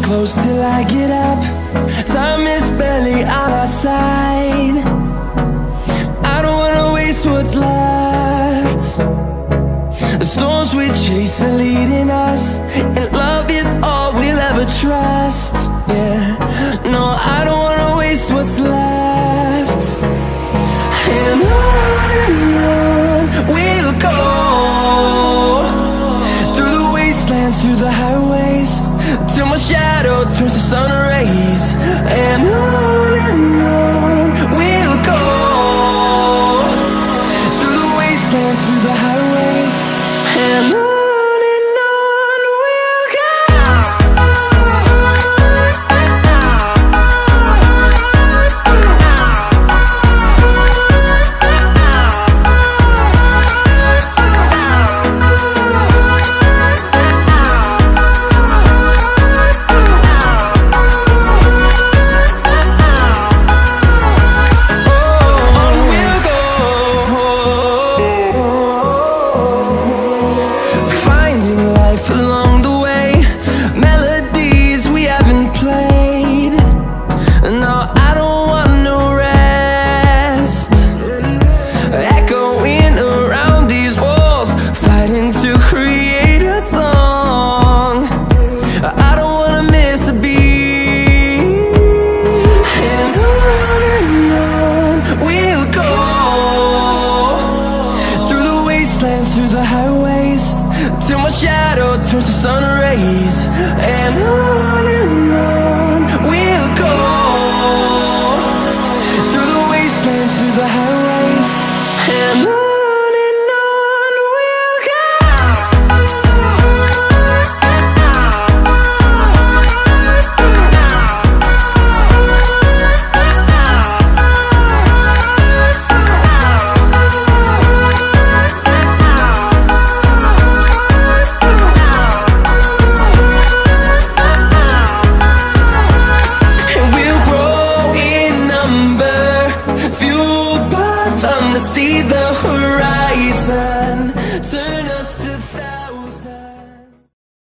close till I get up. Time is barely on our side. I don't wanna waste what's left. The storms we chase are leading us, and love is all we'll ever trust. Yeah, no, I don't wanna waste what's left. And on we'll go, through the wastelands, through the highways, till my shadow turns to sun rays. And on we'll go, through the wastelands, through the highways, and on. Through the highways, till my shadow turns to sun rays. And on we'll go, through the wastelands, through the highways, and on we'll go. See the